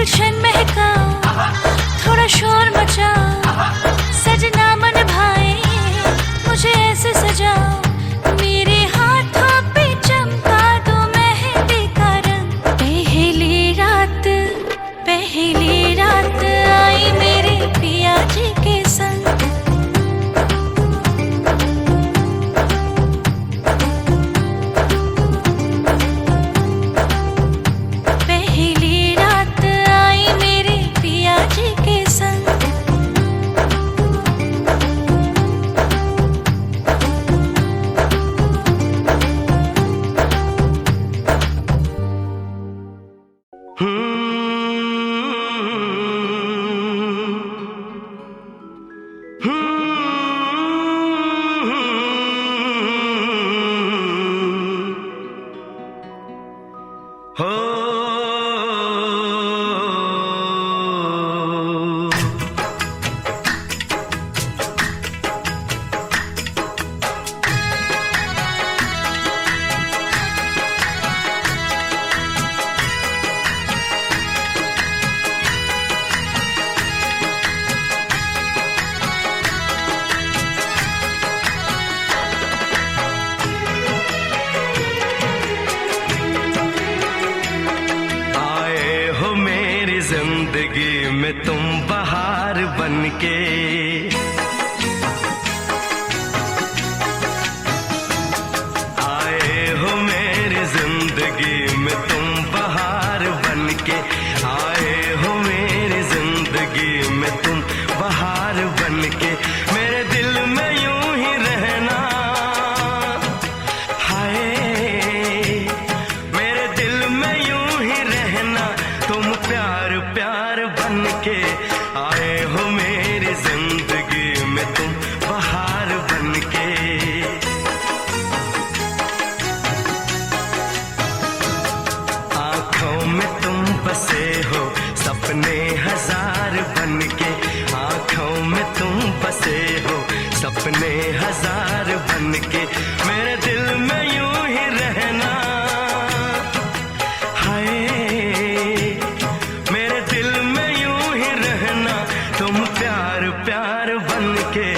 गुलशन महकाओ, थोड़ा शोर मचाओ, सजना मन भाए मुझे ऐसे सजाओ, मेरे हाथों पे चमका दो मेहंदी का रंग। पहली रात आई मेरे पिया जी के संग। पहली रात आई मेरे पिया जी के संग। जिंदगी में तुम बहार बनके, आए हो मेरी जिंदगी में तुम बहार बनके, आए हो मेरी जिंदगी में तुम बहार बनके, मेरे दिल में यूं ही रहना, हाय मेरे दिल में यूं ही रहना, तुम प्यार प्यार बनके, आए हो मेरी जिंदगी में तुम बहार बनके। आंखों में तुम बसे हो सपने हजार बनके, आंखों में तुम बसे हो सपने हजार बनके, मेरे दिल में यूं ही रहना, हाय मेरे दिल में यूं ही रहना, तुम प्यार प्यार बनके,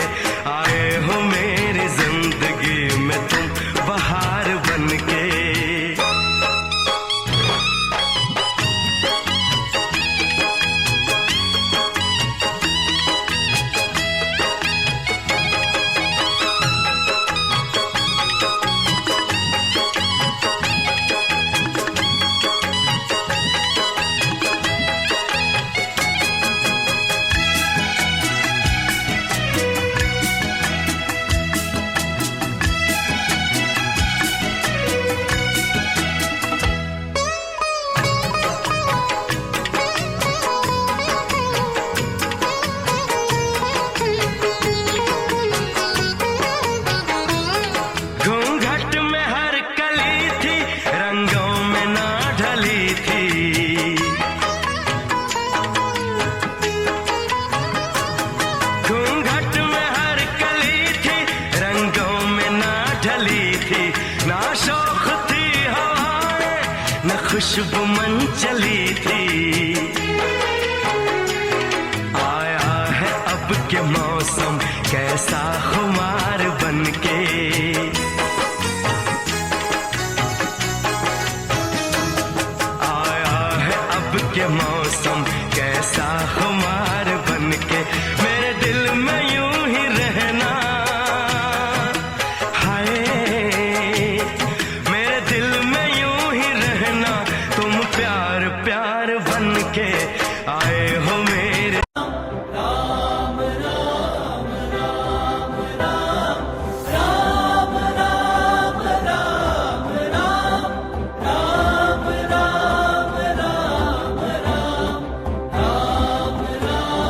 आए हो मेरी जिंदगी में तुम बहार बनके। खुशबू मन चली थी, आया है अब के मौसम कैसा खुमार बनके, आया है अब के मौसम कैसा खुमार बनके, मेरे दिल में यूं ही रहना, हाय मेरे दिल में यूं ही रहना, तुम प्यार प्यार बनके, आए हो मेरे। राम राम राम राम राम राम राम राम राम राम राम राम राम राम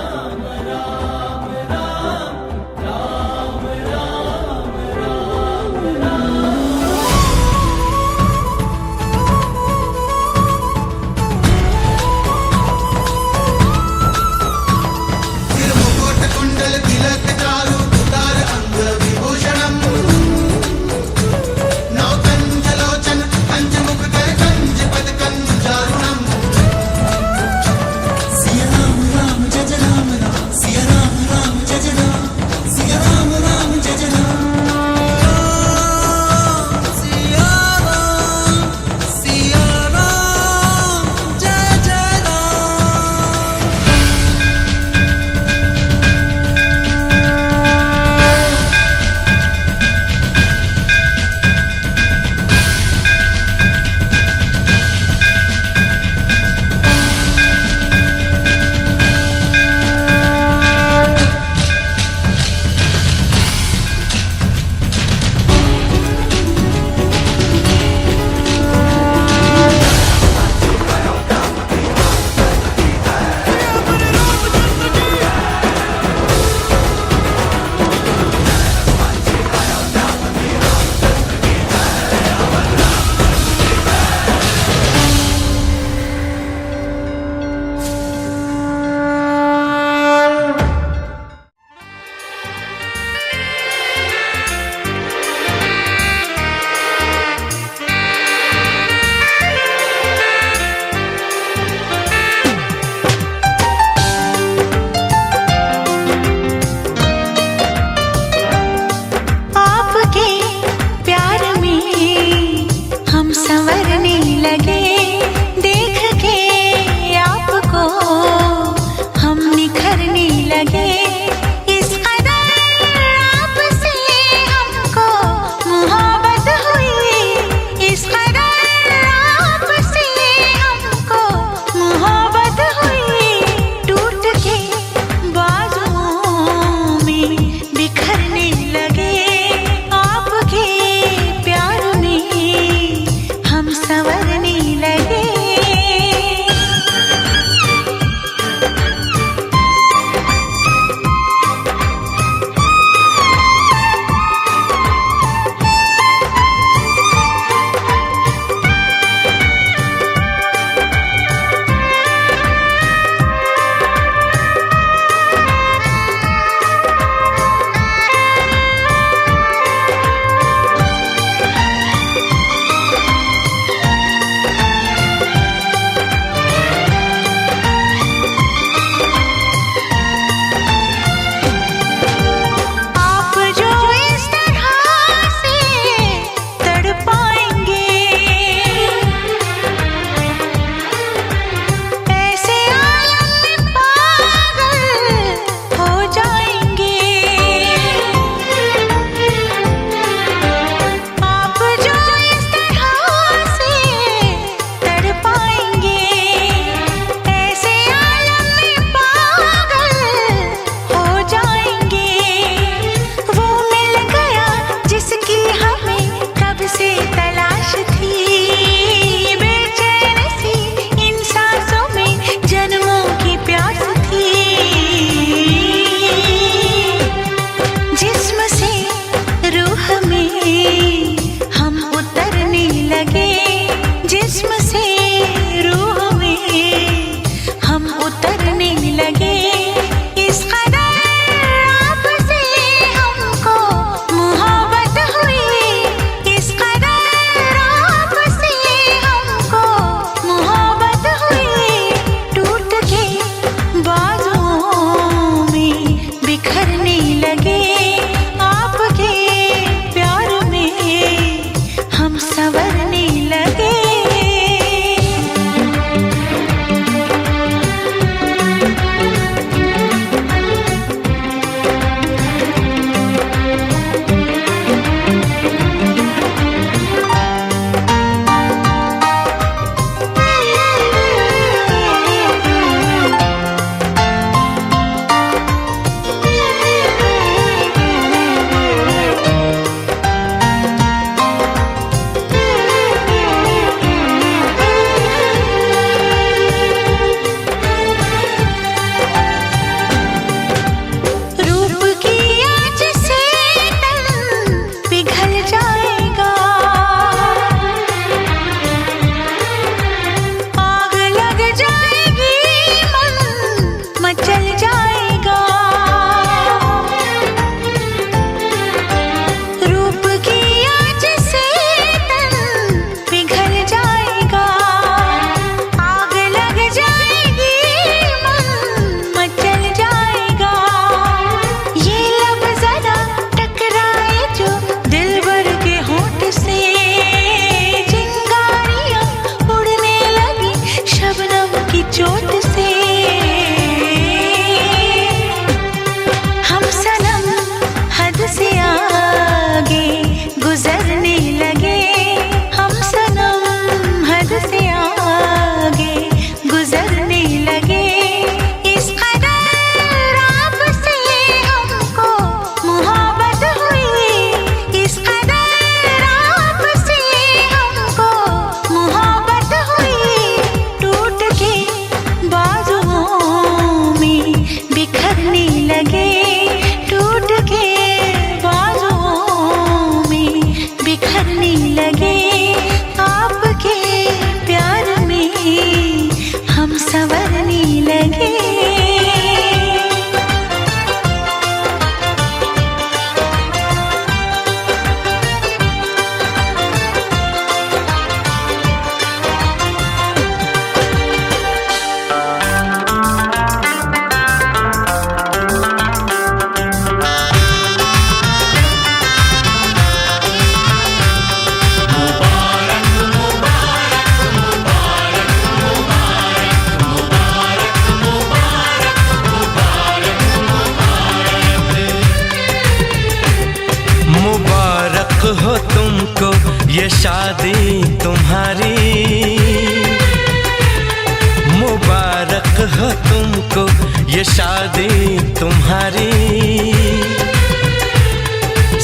शादी तुम्हारी मुबारक हो तुमको, ये शादी तुम्हारी।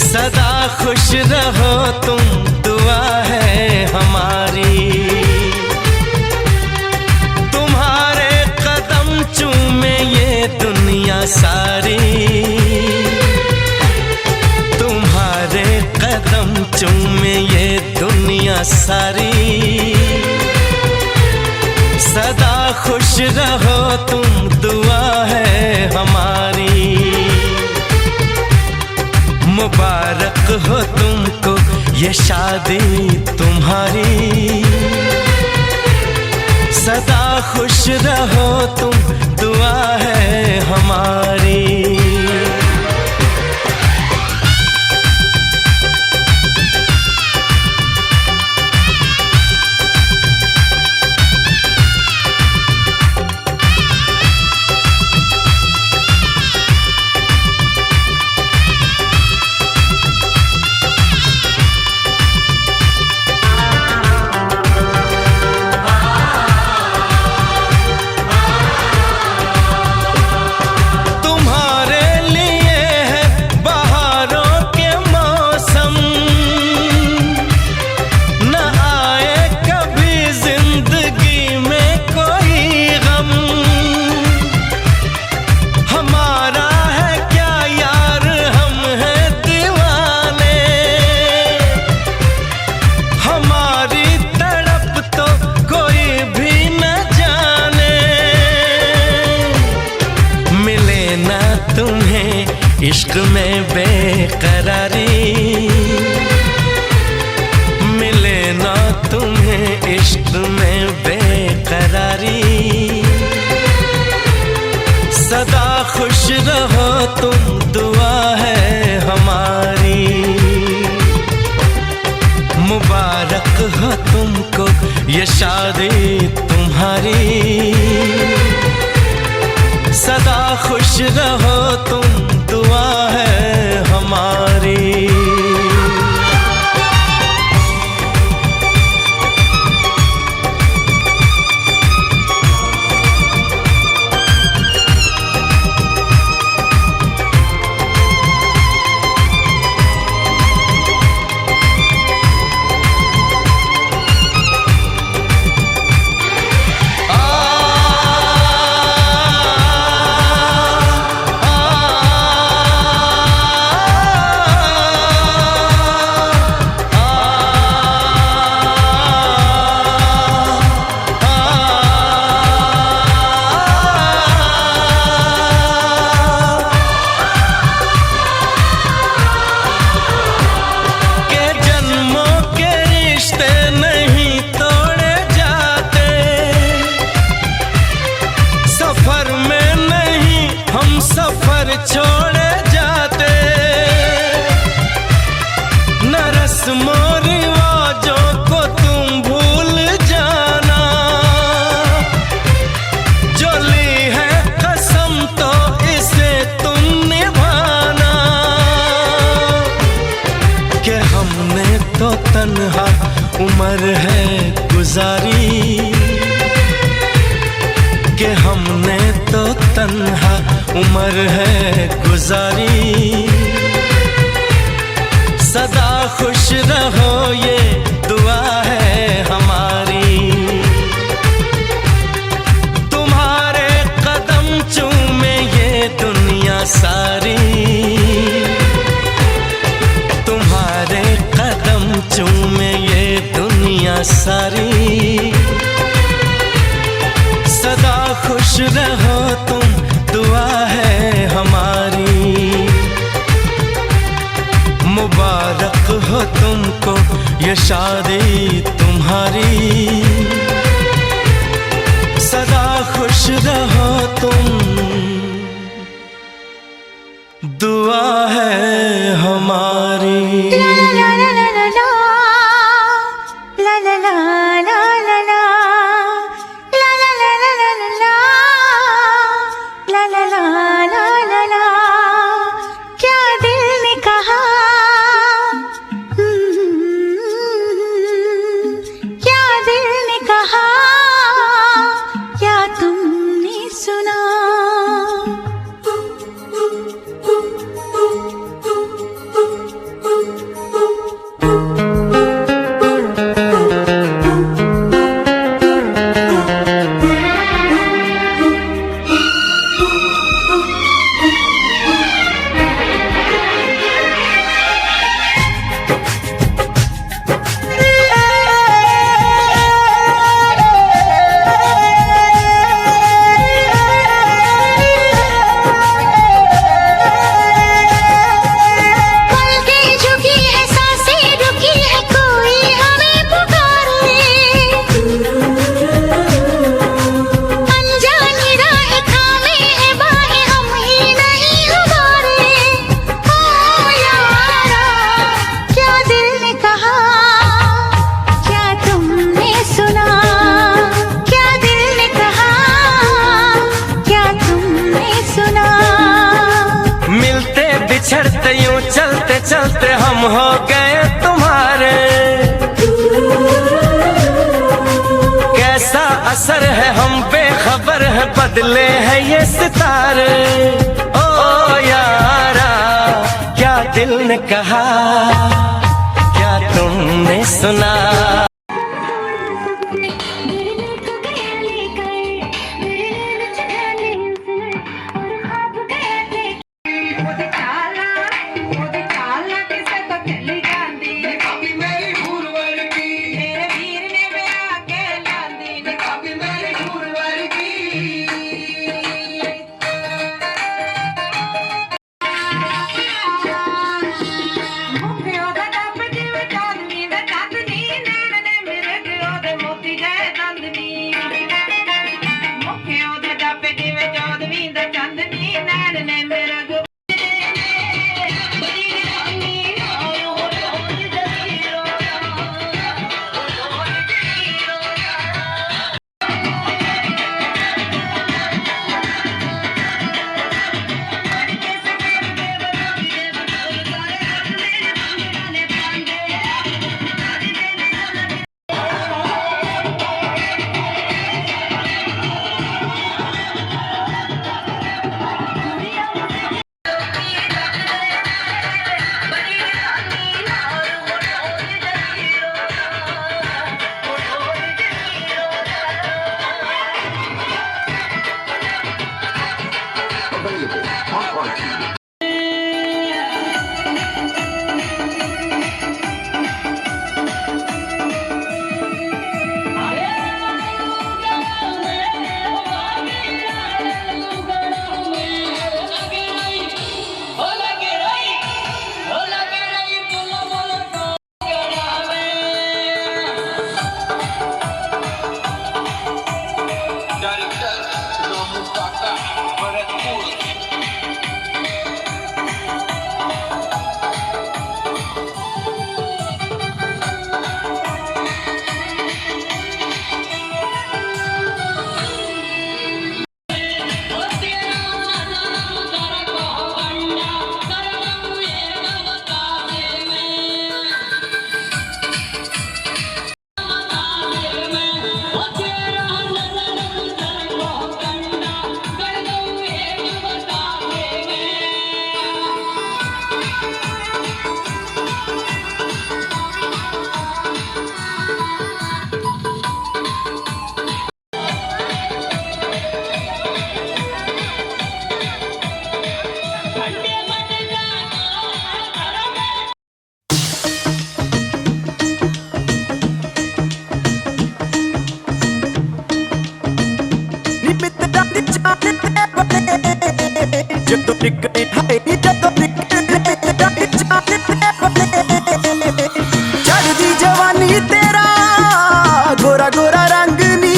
सदा खुश रहो तुम, दुआ है हमारी। तुम्हारे कदम चूमे ये दुनिया सारी, तुम्हारे कदम चूमे ये दुनिया सारी। सदा खुश रहो तुम, दुआ है हमारी। मुबारक हो तुमको, ये शादी तुम्हारी। सदा खुश रहो तुम, दुआ है हमारी। इश्क में बेकरारी मिले ना तुम्हें, इश्क में बेकरारी। सदा खुश रहो तुम, दुआ है हमारी। मुबारक हो तुमको, ये शादी तुम्हारी। सदा खुश रहो तुम, दुआ है हमारी। छोड़े जाते न रस्मों रिवाजों को तुम भूल जाना। जो ली है कसम तो इसे तुम निभाना। कि हमने तो तन्हा उम्र है गुजारी, कि हमने तो तन्हा उम्र है गुजारी। सदा खुश रहो ये दुआ है हमारी। तुम्हारे कदम चूमे ये दुनिया सारी, तुम्हारे कदम चूमे ये दुनिया सारी। सदा खुश रहो तुम, दुआ है हमारी। मुबारक हो तुमको, ये शादी तुम्हारी। सदा खुश रहो तुम, दुआ है हमारी। चलते हम हो गए तुम्हारे। कैसा असर है हम बेखबर है, बदले हैं ये सितारे। ओ यारा क्या दिल ने कहा, क्या तुमने सुना। ਜਦੋਂ ਨਿਕਲੇ ਹਾਏ ਨੀ ਜਦੋਂ ਨਿਕਲੇ ਚੜ੍ਹਦੀ ਜਵਾਨੀ ਤੇਰਾ ਗੋਰਾ ਗੋਰਾ ਰੰਗ ਨੀ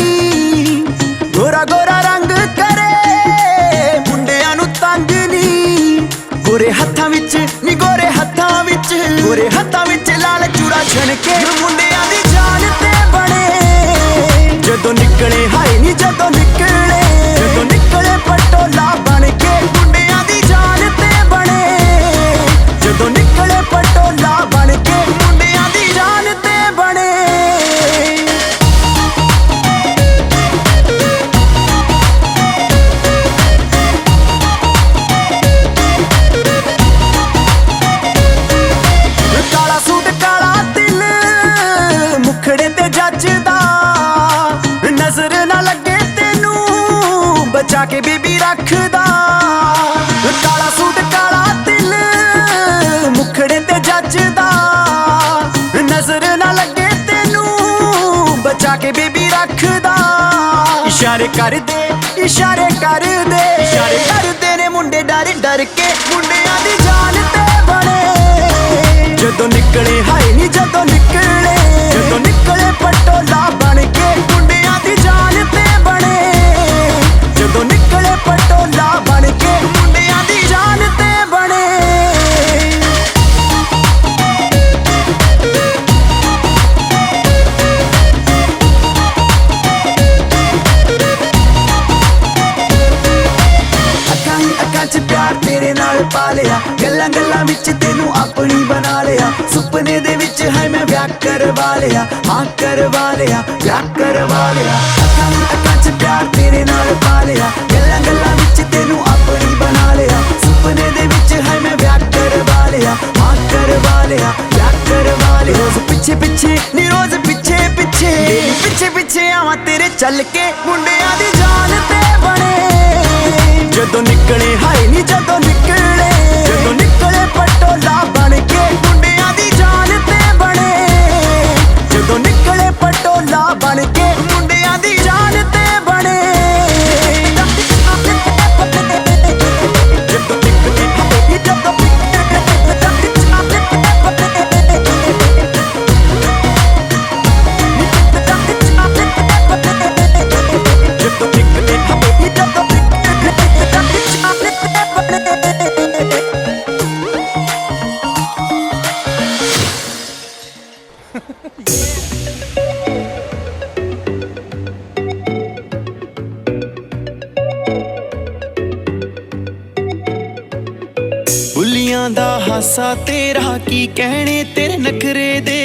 ਗੋਰਾ ਗੋਰਾ ਰੰਗ ਕਰੇ ਮੁੰਡਿਆਂ ਨੂੰ ਤੰਗ ਨੀ ਗੋਰੇ ਹੱਥਾਂ ਵਿੱਚ ਨੀ ਗੋਰੇ ਹੱਥਾਂ ਵਿੱਚ ਲਾਲ ਚੂੜਾ ਛਣਕੇ ਮੁੰਡਿਆਂ ਦੀ ਜਾਨ ਤੇ ਬਣੇ ਜਦੋਂ ਨਿਕਲੇ ਹਾਏ ਨੀ ਜਦੋਂ ਨਿਕਲੇ ਪਟੋਲਾ ਬਣ ਕੇ ਮੁੰਡਿਆਂ ਦੀ ਜਾਨ ਤੇ ਬਣੇ ਜਦੋਂ ਨਿਕਲੇ ਪਟੋਲਾ ਬਣ ਕੇ ਮੁੰਡਿਆਂ ਦੀ ਜਾਨ ਤੇ ਬਣੇ ਕਾਲਾ ਸੂਟ ਕਾਲਾ ਦਿਲ ਮੁਖੜੇ ਤੇ ਜੱਜਦਾ ਨਜ਼ਰ ਨਾ ਲੱਗੇ ਤੈਨੂੰ ਬਚਾ ਕੇ ਬੀਬੀ ਰੱਖਦਾ ਕਾਲਾ ਸੂਟ ਕਾਲਾ ਦਿਲ ਮੁਖੜੇ ਤੇ ਜੱਜਦਾ ਨਜ਼ਰ ਨਾ ਲੱਗੇ ਤੈਨੂੰ ਬਚਾ ਕੇ ਬੀਬੀ ਰੱਖਦਾ ਇਸ਼ਾਰੇ ਕਰਦੇ ਨੇ ਮੁੰਡੇ ਡਰ ਡਰ ਕੇ ਮੁੰਡਿਆਂ ਦੀ ਜਾਨ ਤੇ ਬਣੇ ਜਦੋਂ ਨਿਕਲੇ ਹਾਏ ਨੀ ਜਦੋਂ ਨਿਕਲੇ ਪਟੋਲਾ ਬਣ ਕੇ ਮੁੰਡਿਆਂ ਦੀ ਜਾਨ ਤੇ ਬਣੇ ਜਦੋਂ ਨਿਕਲੇ ਪਟੋਲਾ ਬਣ ਕੇ ਮੁੰਡਿਆਂ ਦੀ ਜਾਨ ਤੇ ਬਣੇ ਅੱਖਾਂ ਚ ਪਿਆਰ ਤੇਰੇ ਨਾਲ नाल पा लिया, गल्लां गल्लां विच तेनू अपनी बना लिया, सुपने दे विच है मैं ब्याह करवा लिया, हाँ करवा लिया, ब्याह करवा लिया। अखां दी अखां च प्यार तेरे नाल पा लिया, गल्लां गल्लां विच तेनू अपनी बना लिया, सुपने दे विच है मैं ब्याह करवा लिया, हाँ करवा लिया, ब्याह करवा लिया। रोज पिछे पिछे नी रोज पिछे पिछे पिछे पिछे आवां तेरे चल के, मुंडियां दी जान ते बने जदों निकले, हाय नी जदों निकले पटोला बन के, मुंडियां दी जान ते बने जदों निकले पटोला बन के, मुंडियां दी जान ते बने दा हासा तेरा की कहने तेरे नखरे दे,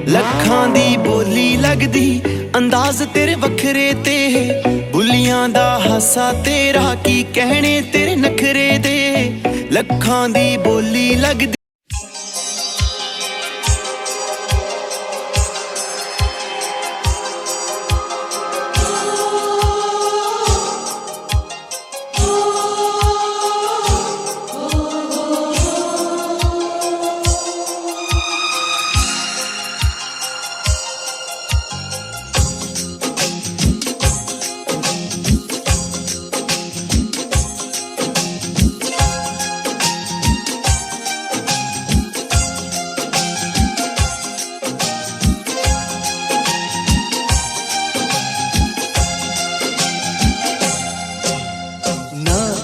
लखां दी बोली लगदी अंदाज तेरे वखरे ते, बुलियां दा हासा तेरा की कहने तेरे नखरे दे, लखां दी बोली लगदी।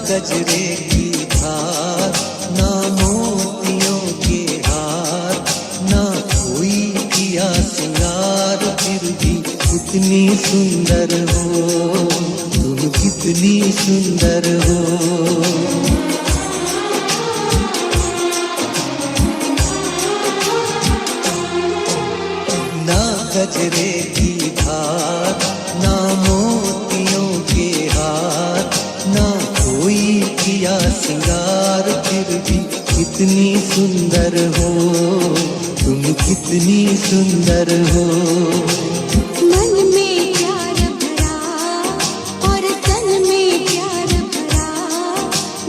गजरे की धार ना मोतियों के हार, ना कोई किया सिंगार, फिर भी कितनी सुंदर हो तुम, कितनी सुंदर हो। ना गजरे की धार ना मोतियों के हार, ना कोई किया सिंगार, फिर भी कितनी सुंदर हो तुम, कितनी सुंदर हो। मन में प्यार भरा और तन में प्यार भरा,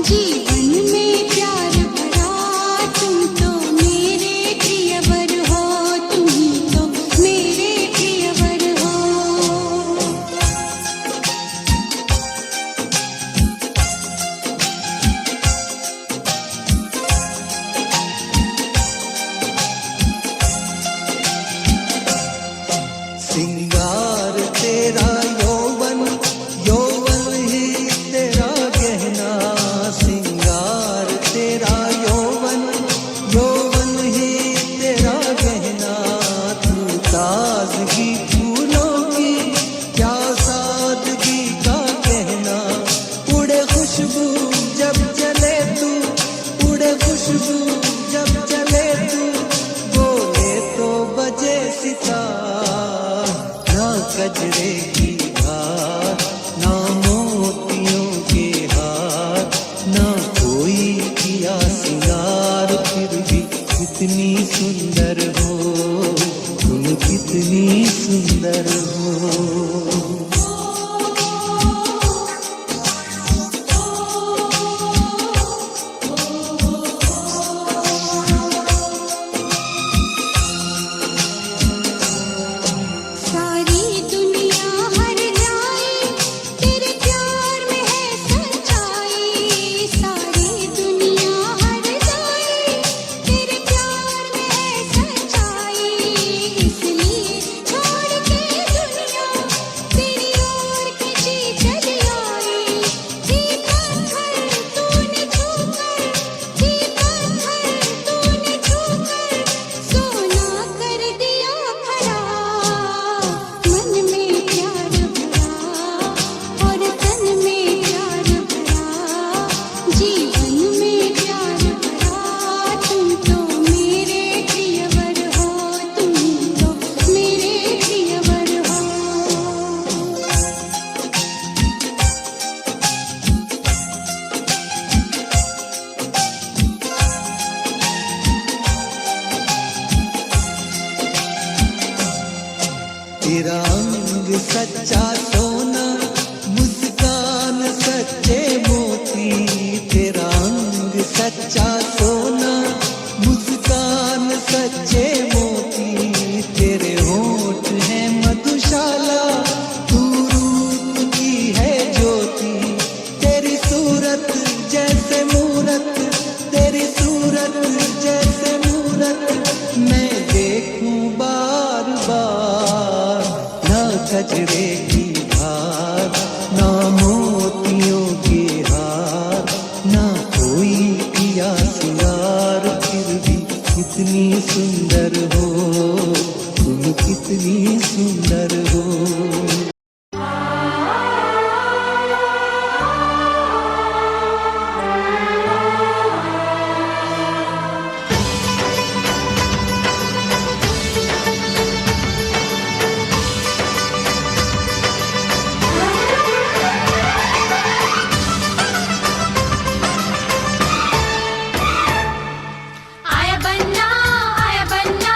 जीवन में प्यार भरा, तुम तो मेरे प्रियवर हो, तुम तो मेरे प्रियवर हो। सिंगार तेरा यौवन, यौवन ही तेरा गहना, सिंगार तेरा यौवन, यौवन ही तेरा गहना, तू ताजगी फूलों की क्या सादगी का कहना, उड़े खुशबू जब चले तू, उड़े खुशबू जब चले तू, बोले तो बजे सितार। ना गजरे की धार ना मोतियों के हार, ना कोई किया सिंगार, फिर भी कितनी सुंदर हो तुम, कितनी सुंदर हो। सारी दुनिया हर जाए तेरे प्यार में है सच्चाई, सारी दुनिया हर जाए तेरे प्यार सच्चा सोना, मुस्कान सच्चे मोती, तेरा अंग सच्चा सोना, मुस्कान सच्चे मोती, तेरे होठ हैं मधुशाला, तू रूप की है ज्योति, तेरी सूरत जैसे मूरत, तेरी सूरत जैसे मूरत, मैं देखूं बार बार, ना गजरे की धार, ना मोतियों की हार, ना कोई किया सिंगार, फिर भी कितनी सुंदर हो तुम, कितनी सुंदर हो। आया बनना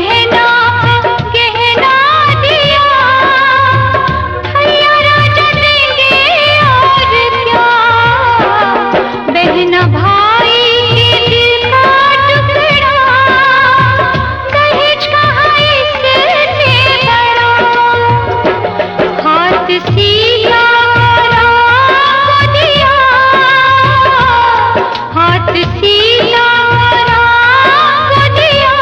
गहना गहना दिया, भैया राजा देंगे और क्या, बहना भाई के दिल का टुकड़ा, दहेज कहाँ इससे बड़ा, हाथ सिया राम को दिया, हाथ सिया राम को दिया,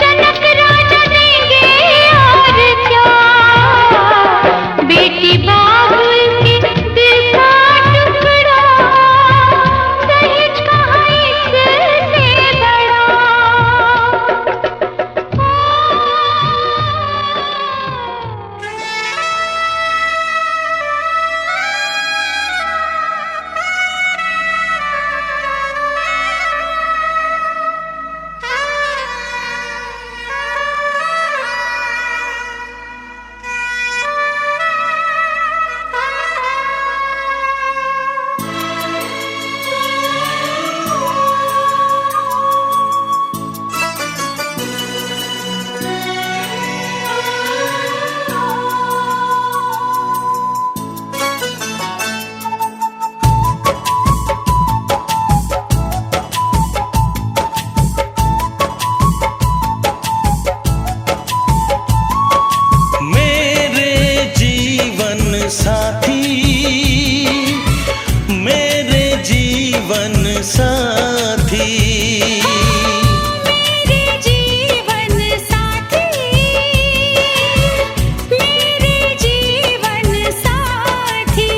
जनक राजा देंगे और क्या, बेटी बाबुल के दिल का टुकड़ा, दहेज कहाँ इससे बड़ा। मेरे जीवन साथी, मेरे जीवन साथी, मेरे जीवन साथी, मेरे जीवन साथी,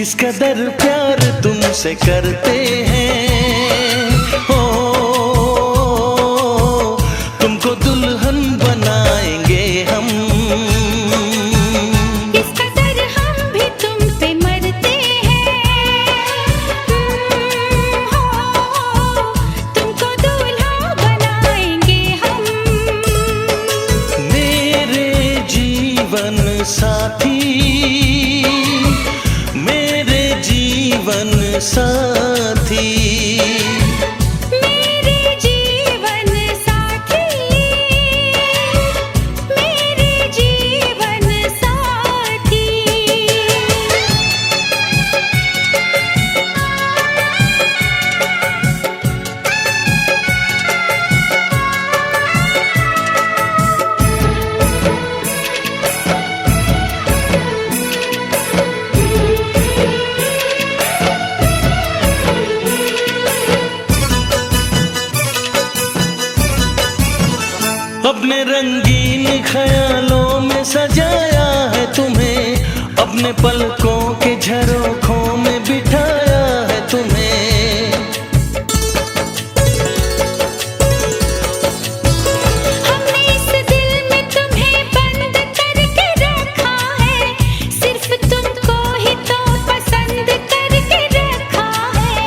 इस कदर प्यार तुमसे करते हैं, हो तुमको दुल्हन बनाएंगे हम, इस कदर हम भी तुम पे मरते हैं, हो तुमको दूल्हा बनाएंगे हम। मेरे जीवन साथी, मेरे जीवन साथी, मेरे जीवन साथी, मेरे जीवन साथी। अपने रंगीन ख्यालों में सजाया है तुम्हें, अपने पलकों के झरोखों में बिठाया है तुम्हें, हमने इस दिल में तुम्हें बंद करके रखा है, सिर्फ तुमको ही तो पसंद करके रखा है।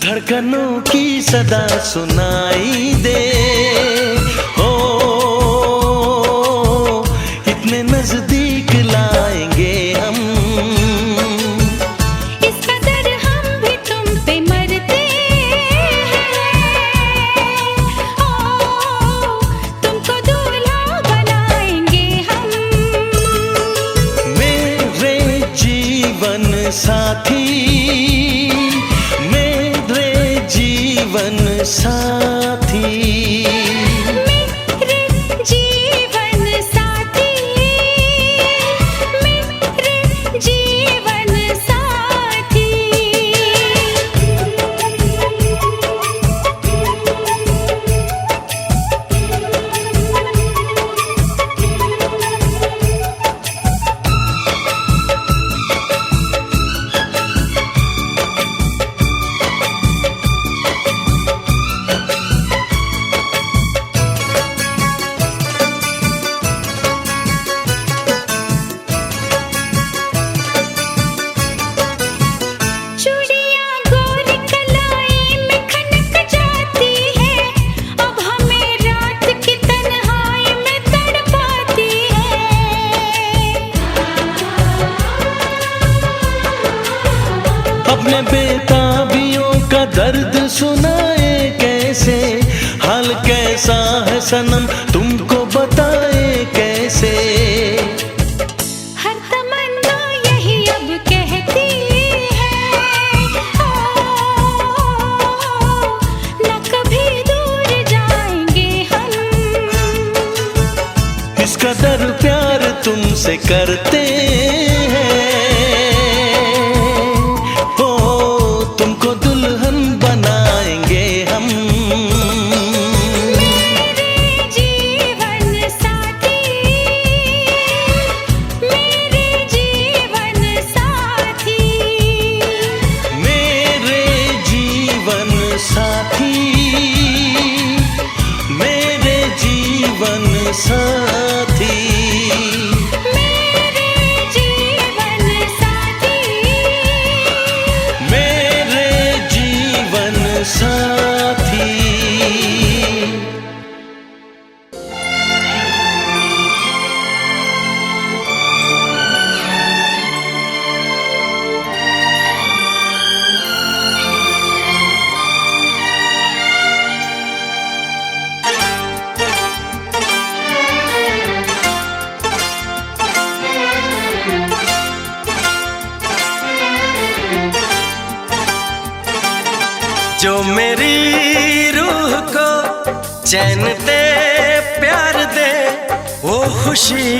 धड़कनों की सदा सुनाई दे, हो इतने नजदीक लाएंगे हम, इस कदर हम भी तुम पे मरते हैं, ओ तुमको दूल्हा बनाएंगे हम। मेरे जीवन साथी, मेरे जीवन साथी, मेरे जीवन साथी, मेरे जीवन साथी। अपने बेताबियों का दर्द सुनाए कैसे, कैसा है सनम, तुमको बताए कैसे। हर तमन्ना यही अब कहती है, न कभी दूर जाएंगे हम। इस कदर प्यार तुमसे करते हैं, हो तुमको दुल्हन बनाएंगे हम। मेरे जीवन साथी, मेरे जीवन साथी, मेरे जीवन साथी, मेरे जीवन साथी, मेरे जीवन साथी, मेरे जीवन साथी। जो मेरी रूह को चैन दे प्यार दे, वो खुशी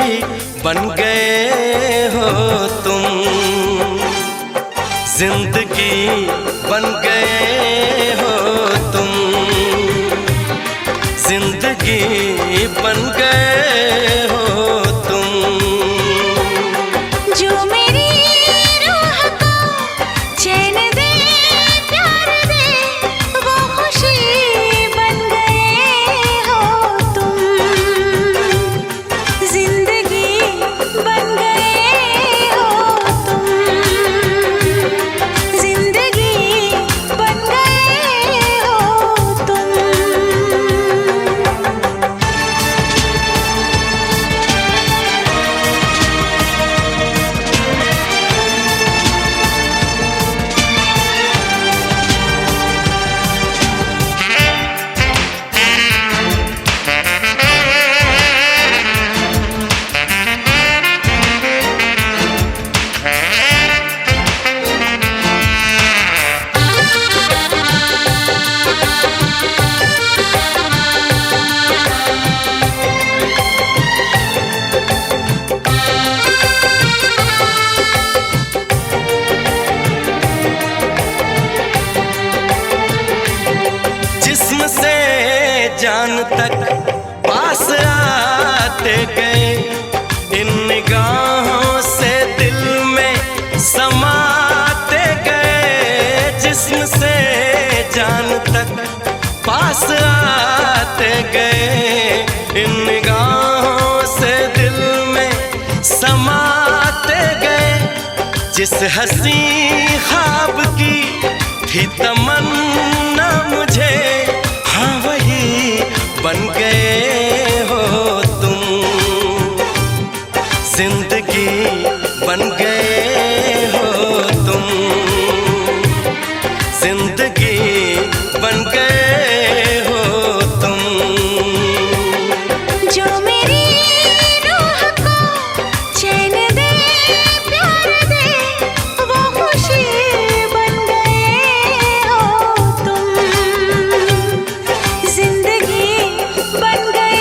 बन गए हो तुम। जिंदगी बन गए हो तुम, जिंदगी बन गए हो तुम। जो मेरी रूह को चैन दे प्यार दे, वो खुशी बन गए हो तुम। जिंदगी बन गए हो तुम, जिंदगी बन गए हो तुम। जिस्म से जान तक पास आते गए, इन निगाहों से दिल में समाते गए। जिस्म से जान तक पास आते गए, इन निगाहों से दिल में समाते गए। जिस हंसी ख्वाब की थी तमन्ना मुझे, हाँ वही बन गए हो तुम। जिंदगी बन गए हो तुम, जिंदगी बन गए हो तुम। जो मेरी रूह को चैन दे प्यार दे, वो खुशी बन गए हो तुम। जिंदगी बन गए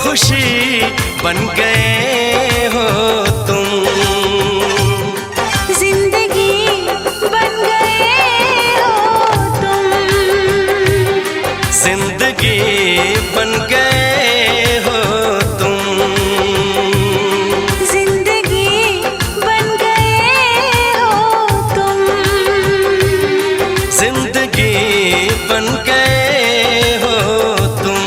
खुशी बन गए हो तुम। जिंदगी बन गए हो तुम। जिंदगी बन गए हो तुम। जिंदगी बन गए हो तुम। जिंदगी बन गए हो तुम।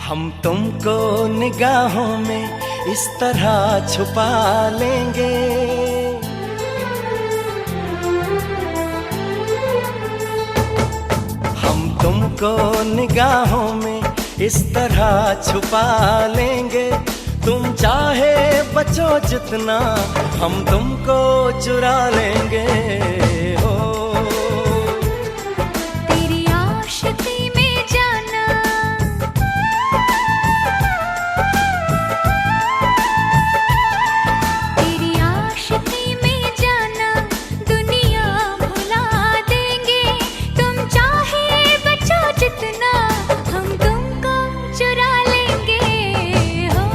हम तुमको निगाहों में इस तरह छुपा लेंगे, हम तुमको निगाहों में इस तरह छुपा लेंगे। तुम चाहे बचो जितना हम तुमको चुरा लेंगे। हो तेरी आशिकी में जाना, तेरी आशिकी में जाना दुनिया भुला देंगे। तुम चाहे बचो जितना हम तुमको चुरा लेंगे। हो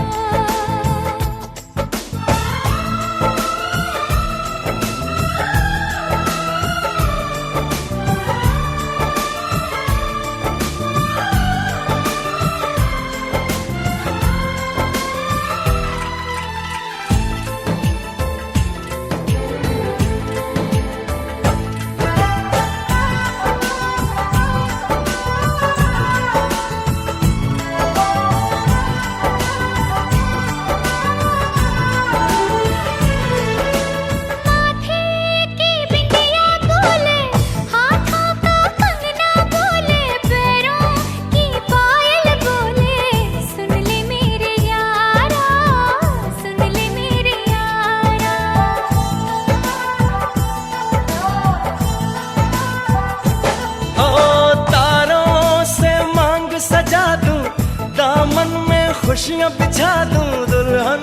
खुशियाँ बिछा दूं, दुल्हन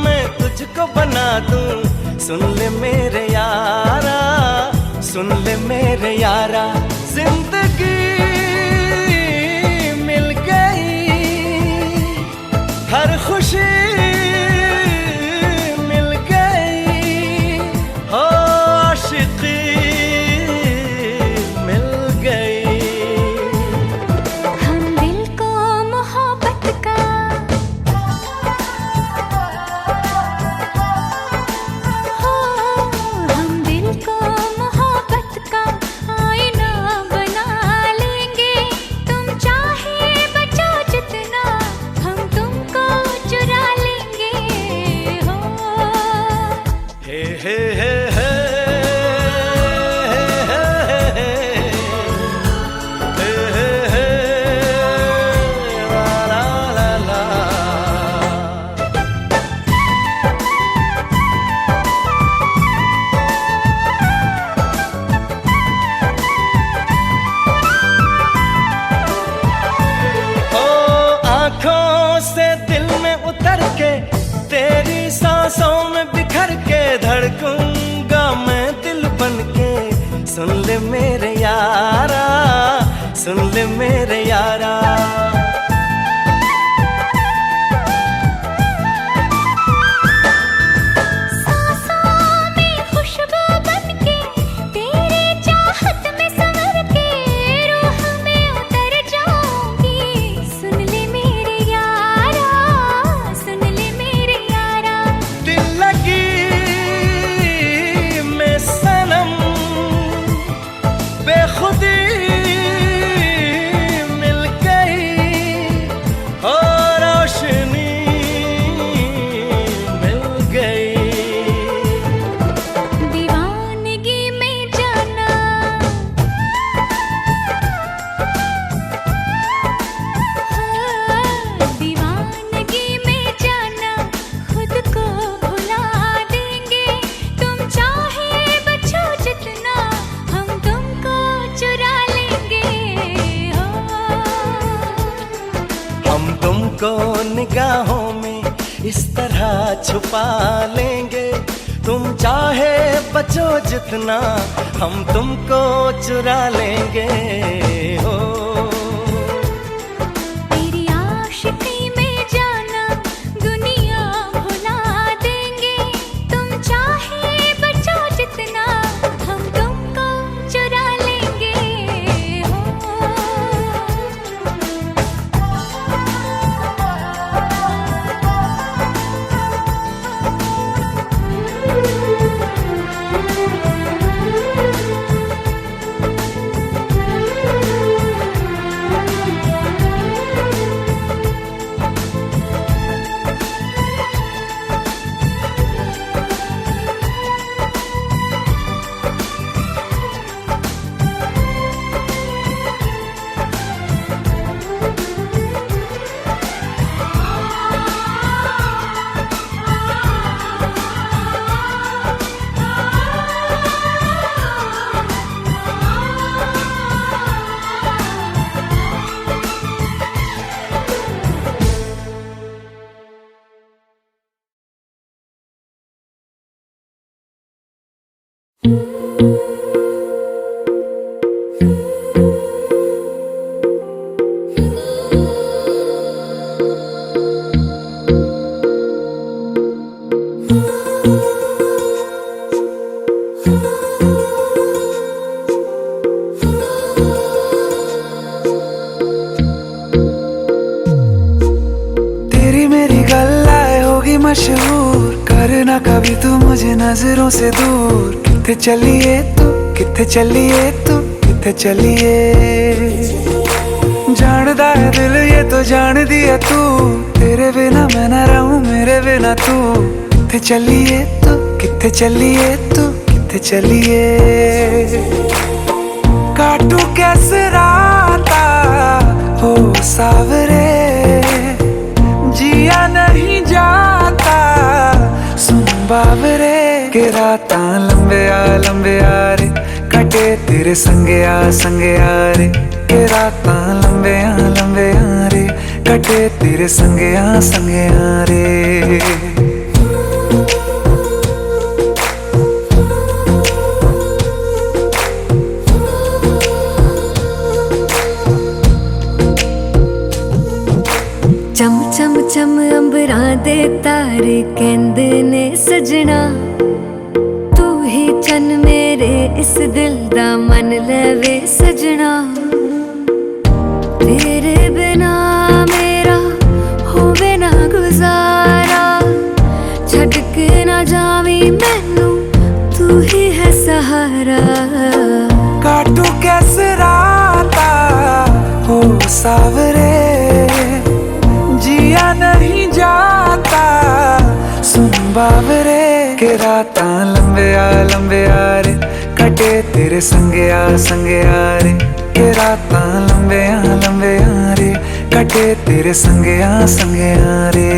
मैं तुझको बना दूं। सुन ले मेरे यारा, सुन ले मेरे यारा, जिंदगी मिल गई, हर खुशी मिल गई, हो आशिकी मिल गई। हम दिल को मोहब्बत का तेरी सांसों में बिखर के धड़कूंगा मैं दिल बन के। सुन ले मेरे यारा, सुन ले मेरे यारा, खुदी निगाहों में इस तरह छुपा लेंगे। तुम चाहे बचो जितना, हम तुमको चुरा लेंगे। हो तेरी आशिकी में जाना दुनिया भुला देंगे। तुम चाहे बचो जितना, हम तुमको चुरा लेंगे। मशहूर करना कभी तू मुझे नजरों से दूर। किथे चलिए तू, किथे चलिए तू, किथे चलिए। जानदा है दिल ये तो जान दिया तू, तेरे बिना मैं ना रहूं मेरे बिना तू। किथे चलिए तू, किथे चलिए तू, किथे चलिए। काटू कैसे राता हो सावरे, जिया नहीं जाता सुन बाबरे। के रातां लंबे आ रे, कटे तेरे संगे आ रे। के रातां लंबे आ रे, कटे तेरे संगे आ रे। चम चम चम अंबरां दे तारे कहंदे ने सजना, तू ही चन मेरे इस दिल दा मन लवे सजना। तेरे बिना मेरा होवे ना गुजारा, छड़ के ना जावी मैनू तू ही है सहारा। काटू कैसे राता हो सावरे, जिया नहीं जाता सुन बाबरे। के रातां लंबे आ रे, कटे तेरे संगे आ रे। के रातां लंबे आ रे, कटे तेरे संगे आ रे।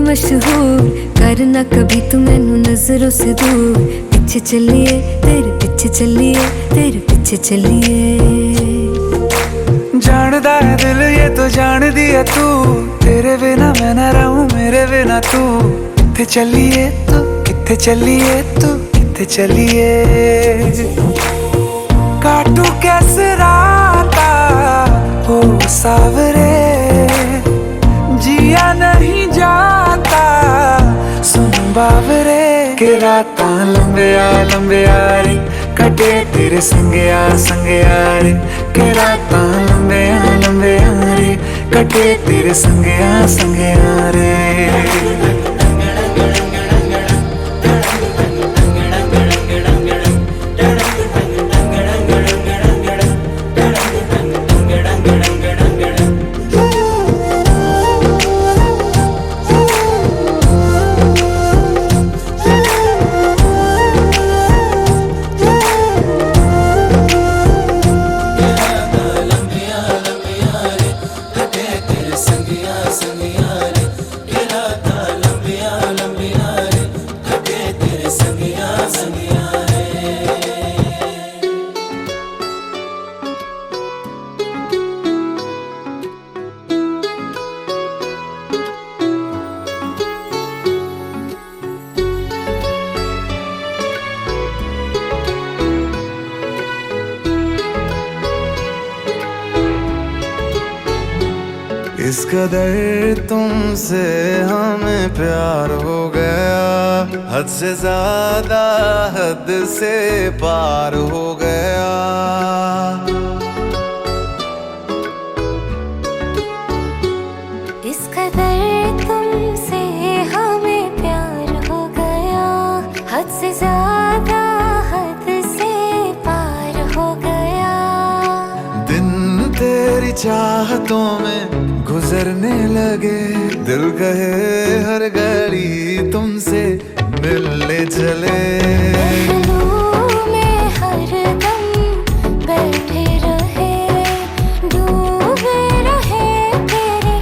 मशहूर करना कभी तू मैनू नजरों से दूर। पीछे चलिए तेरे पीछे चलिए, तेरे पीछे चलिए। जानदा है दिल ये तो जान दिया तू, तेरे बिना मैं ना रहूं मेरे बिना तू। किथे चलिए तू, किथे चलिए तू, किथे चलिए। काटू कैसे राता हो सावरे, जिया नहीं जाता सुन बाबरे। के रातां लंबे आ रे, कटे तेरे संगे आ रे। के रातां लंबे आ रे, कटे तेरे संगे आ रे। संगिया रे, इस कदर तुमसे हमें प्यार हो गया, हद से ज्यादा हद से पार हो गया। इस कदर तुमसे हमें प्यार हो गया, हद से ज्यादा हद से पार हो गया। दिन तेरी चाहतों में गुजरने लगे, दिल कहे हर घड़ी तुमसे मिलने चले। महलों में हरदम बैठे रहे, डूबे रहे तेरी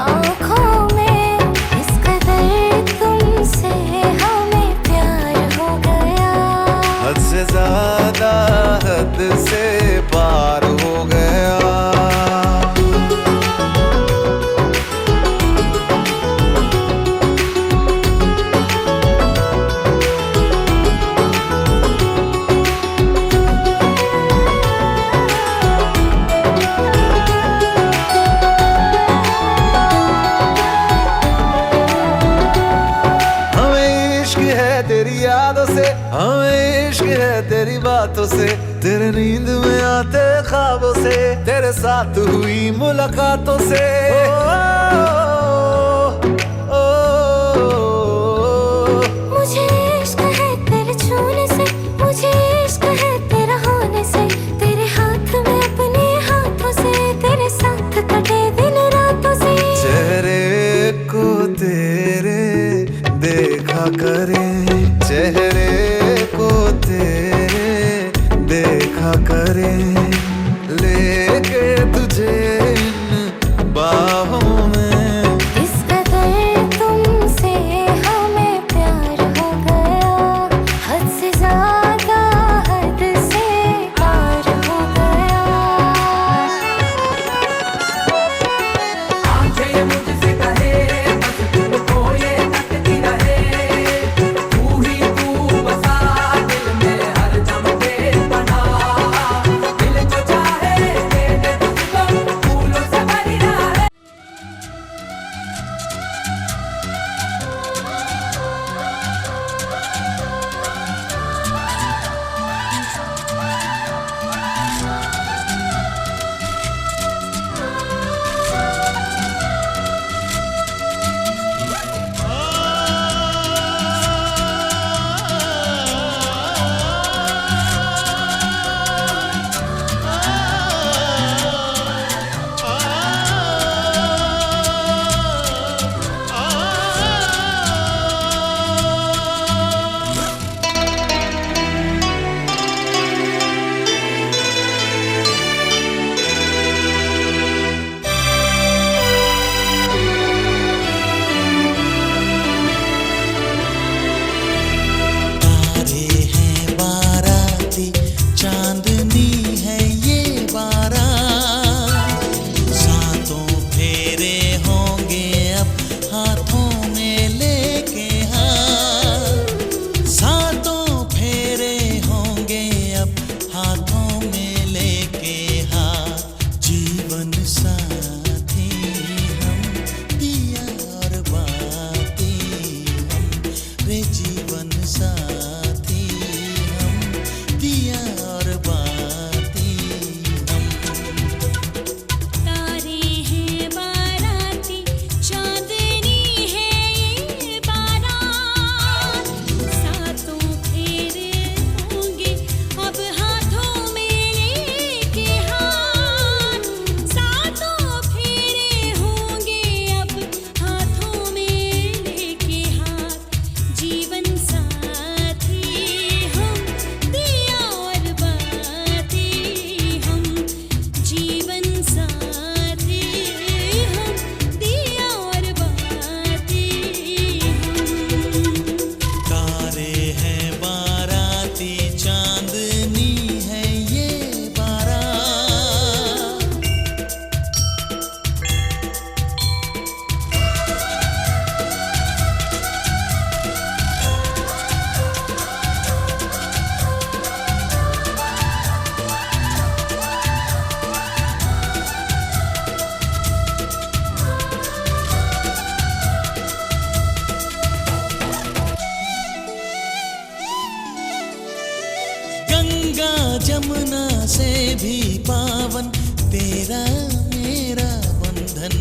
आँखों में। इस कदर तुमसे हमें प्यार हो गया, हद से ज्यादा हद से पार हो गया। तेरी यादों से हमें इश्क है, तेरी बातों से, तेरे नींद में आते ख्वाबों से, तेरे साथ हुई मुलाकातों से। मुझे इश्क है तेरे छूने से, मुझे इश्क है तेरा होने से, तेरे हाथ में अपने हाथों से, तेरे साथ कटे दिन रातों से। चेहरे को तेरे देखा करे, चेहरे को तेरे देखा करे, लेके तुझे इन बाहों में। इस कदर तुमसे हमें प्यार हो गया, हद से ज्यादा हद से पार हो गया। आंखें मुझसे कहे बस तुमको ये तकती रहे, तू ही तू बसा दिल में हर दम बेपनाह, दिल जमुना से भी पावन तेरा मेरा बंधन,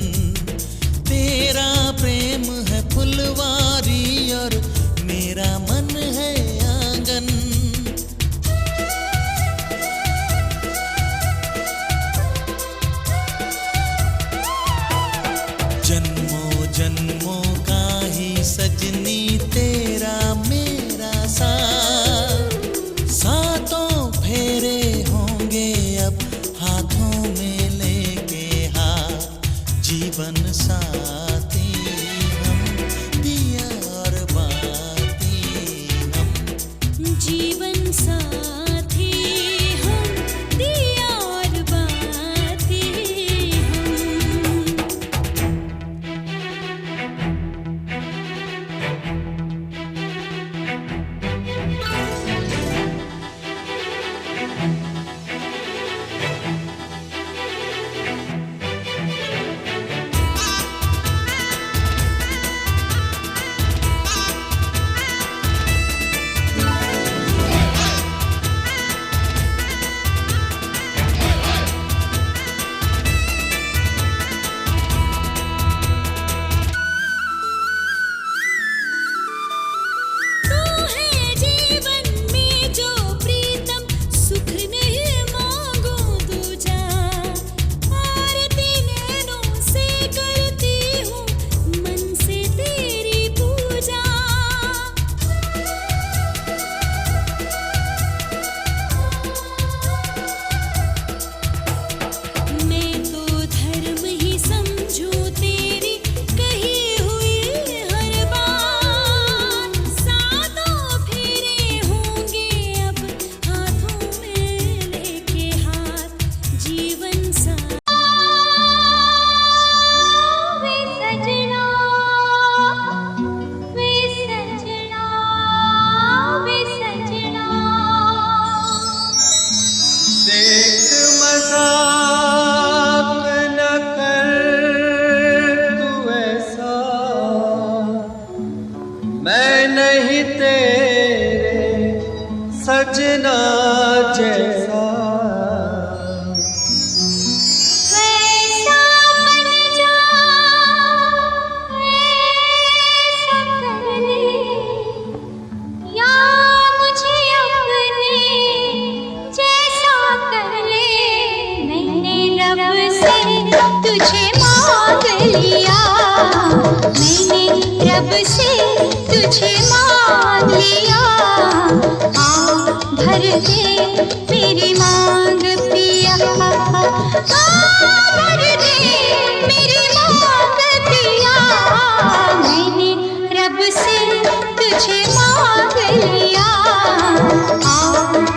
तेरा प्रेम है फुलवारी और मेरा मन है आंगन। जन्मों जन्मों का ही सजनी तेरा मेरा साथ, सातों फेरे होंगे अब हाथों में लेके हाथ, जीवन साथी हम दिया और बाती हम। जीवन साथी हम दिया और बाती हम। तू है जीवन में जो प्रीतम, सुख नहीं मांगू दूजा। आरती नैनों से करती हूँ मन से तेरी पूजा। मैं तो धर्म ही समझूं तेरी कही हुई हर बात। सातों फेरे होंगे अब हाथों में लेके हाथ, जीवन साथ। वे सजना, वे सजना, वे सजना। देख मजाक न कर तू ऐसा, मैं नहीं तेरे सजना जैसा। वैसा बन जा, वैसा कर ले, या मुझे अपने जैसा कर ले। मैंने रब से तुझे मांग लिया, मैंने रब से तुझे मांग लिया। भर दे मेरी मांग पिया, भर दे मेरी मांग पिया। मैंने रब से तुझे मांग लिया,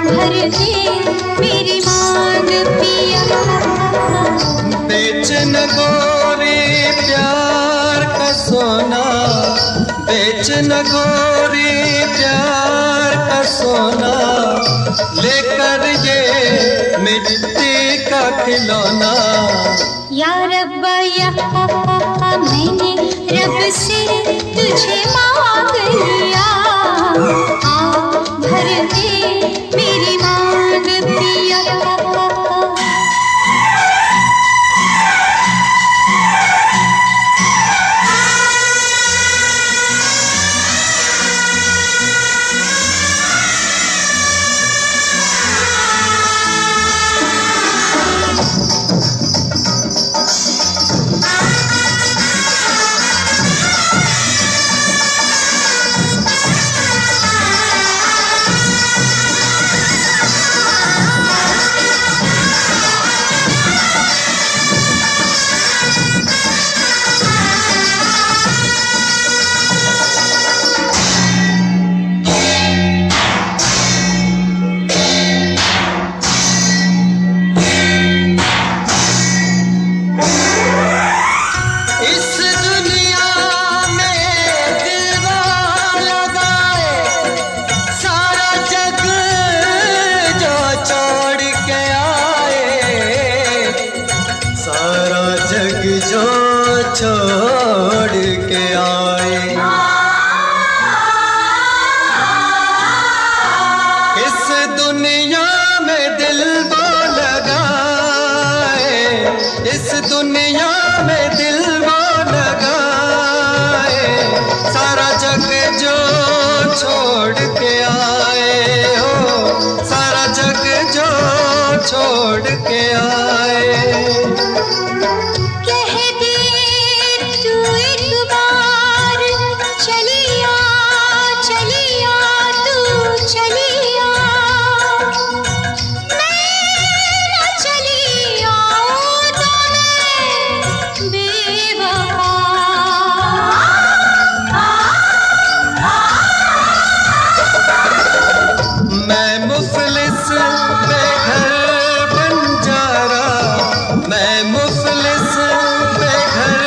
भर दे मेरी मांग पिया। बेच न गोरी प्यार का सोना, बेच न गोरी प्यार का सोना, लेकर ये मिट्टी का खिलौना। या रब्बा या मैंने रब से तुझे मांग लिया, भर दे मेरी मांग पिया। में दिल वो लगाए, इस दुनिया में दिल वो लगाए, सारा जग जो छोड़ के आए हो, सारा जग जो छोड़ के आए। कह दे तू एक बार चलिया चलिया तू चलिया, मैं न चलिया तो मैं बेवफा। मैं मुफलिस बेघर बंजारा, मैं मुफलिस बेघर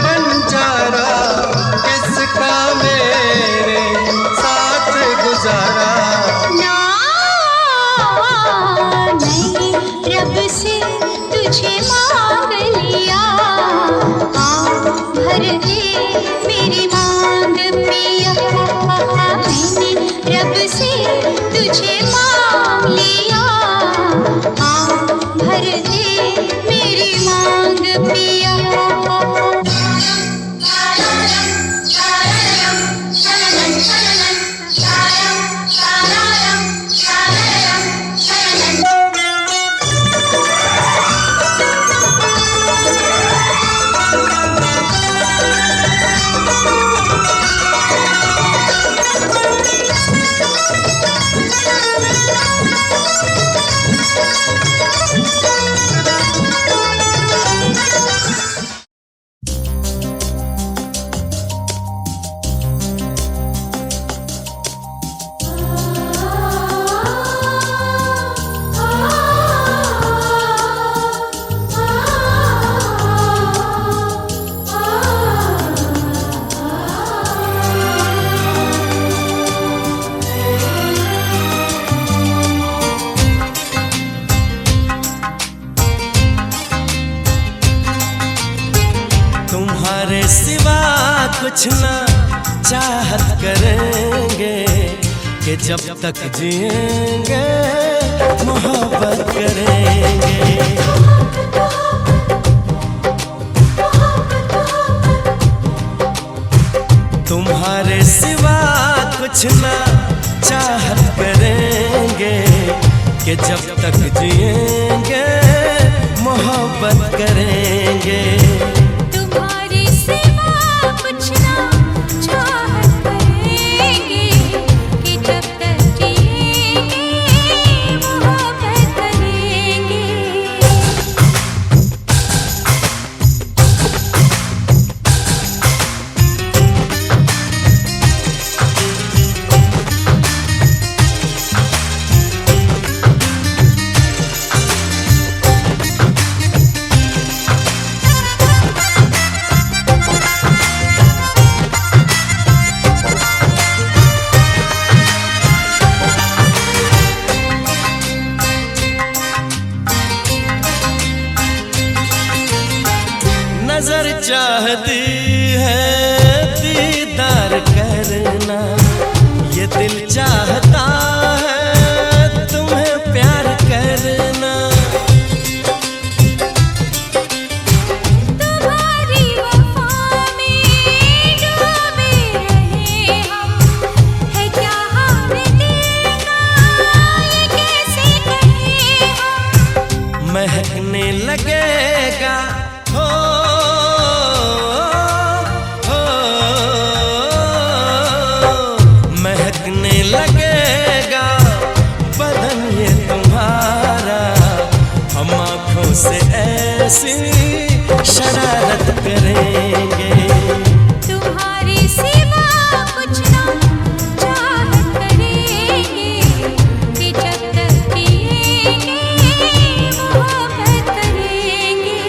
बंजारा, किसका मेरे साथ गुजारा। ना नहीं रब से तुझे मांग लिया, भर दे मेरी मांग पिया। मैंने रब से तुझे मांग लिया, भर दे मेरी मांग पिया। तुम्हारे सिवा कुछ ना चाहत करेंगे, कि जब तक जिएंगे मोहब्बत करेंगे। तुम्हारे सिवा कुछ ना चाहत करेंगे, कि जब तक जिएंगे मोहब्बत करेंगे। तुम्हारी सिवा कुछ ना चाहत करेंगे, कि जब तक जिएंगे मोहब्बत करेंगे। नजर चाहती है दीदार करना, ये दिल चाहता है तुम्हें प्यार करना। तुम्हारी वफा में डूबे रहे हम, है क्या हाल दिल का ये कैसे कहें हम। महकने लगेगा हो, महकने लगेगा बदन ये तुम्हारा, हम आँखों से ऐसी शरारत करेंगे। तुम्हारी सिवा कुछ ना चाहत करेंगे, कि जब तक जिएंगे मोहब्बत करेंगे।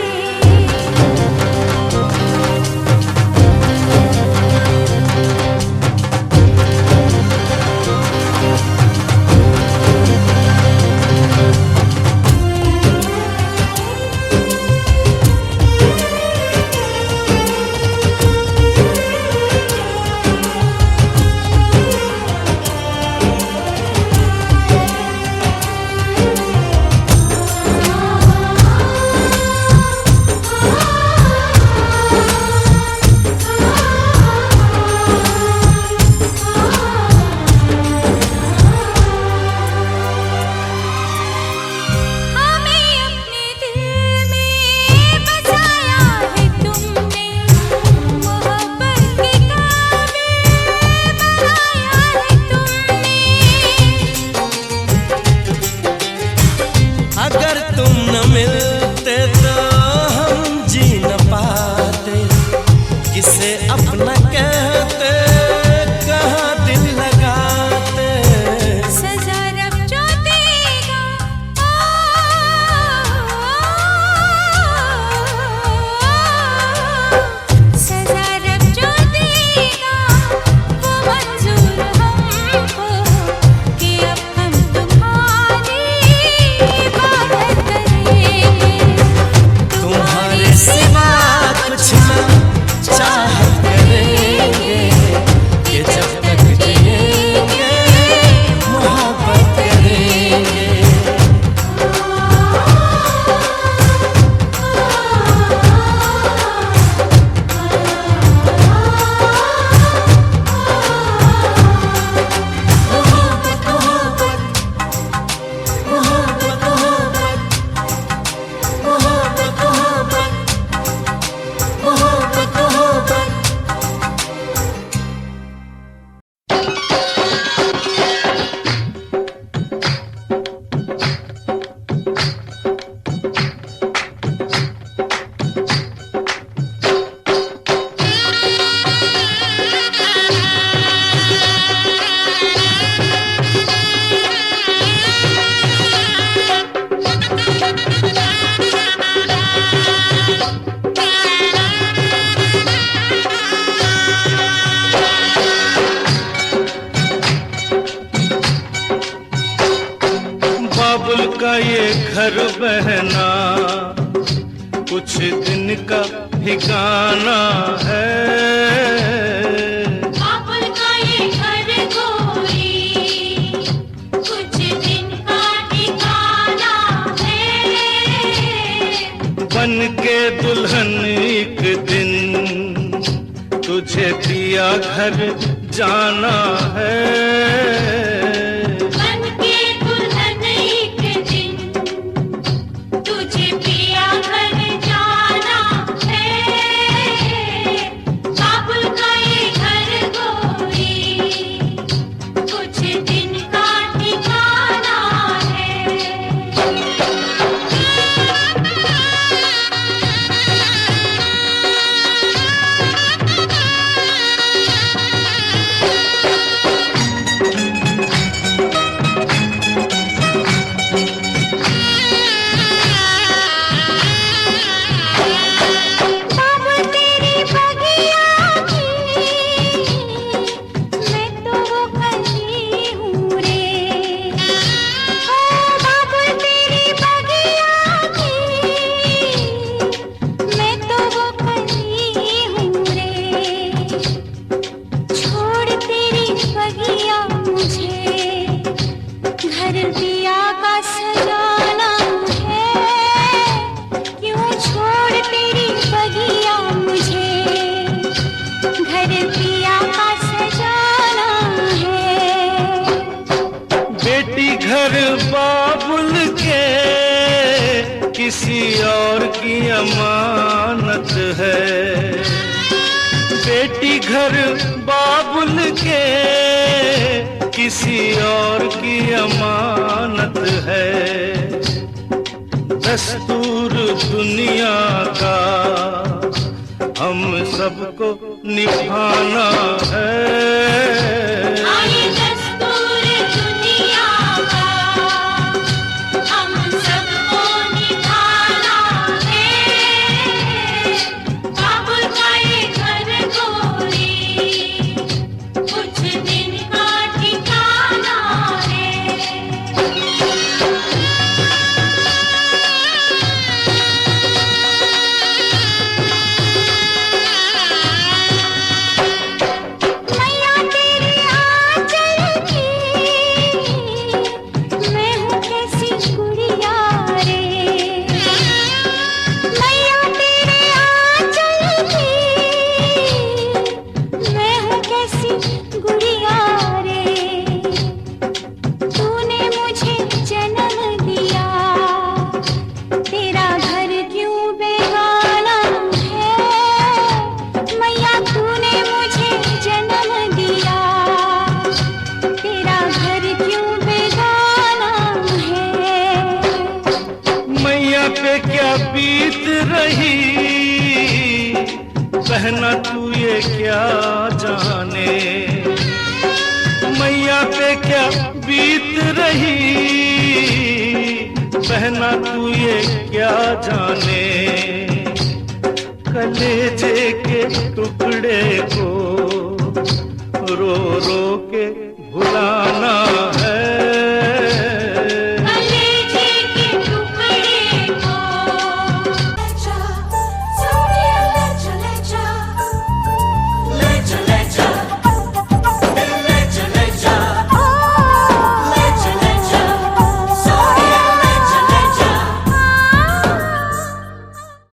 बाबुल का ये घर बहना कुछ दिन का ठिकाना है। बाबुल का ये घर गोरी कुछ दिन का ठिकाना है। बन के दुल्हन एक दिन तुझे पिया घर जाना है। बन के दुल्हन एक दिन तुझे पिया घर जाना है। बाबुल का ये घर गोरी कुछ दिन का ठिकाना है। बाबुल तेरी बगिया की मैं तो वो कली हूँ रे। ओ बाबुल तेरी बगिया की मैं तो वो कली हूँ रे। छोड़ तेरी बगिया मुझे घर दिया का सजाना है। क्यों छोड़ तेरी बगिया मुझे घर दिया का सजाना है। बेटी घर बाबुल के किसी और की अमानत है। बेटी घर बाबुल के किसी और की अमानत है। दस्तूर दुनिया का हम सबको निभाना है। आए दस्तूर दुनिया का हम सबको निभाना है। बाबुल का ये घर गोरी कुछ दिन का ठिकाना है। मैया तेरी आंचल की मैं हूँ कैसी गुड़िया रे। मैया तेरे आंचल की मैं हूँ कैसी गुड़िया रे। तूने मुझे जन्म दिया तेरा घर क्यों बेगाना है। मैया तूने मुझे जन्म दिया तेरा घर क्यों बेगाना है। मैया पे क्या बीत रही बहना तू ये क्या जाने। मैया पे क्या बीत रही बहना तू ये क्या जाने। कलेजे के टुकड़े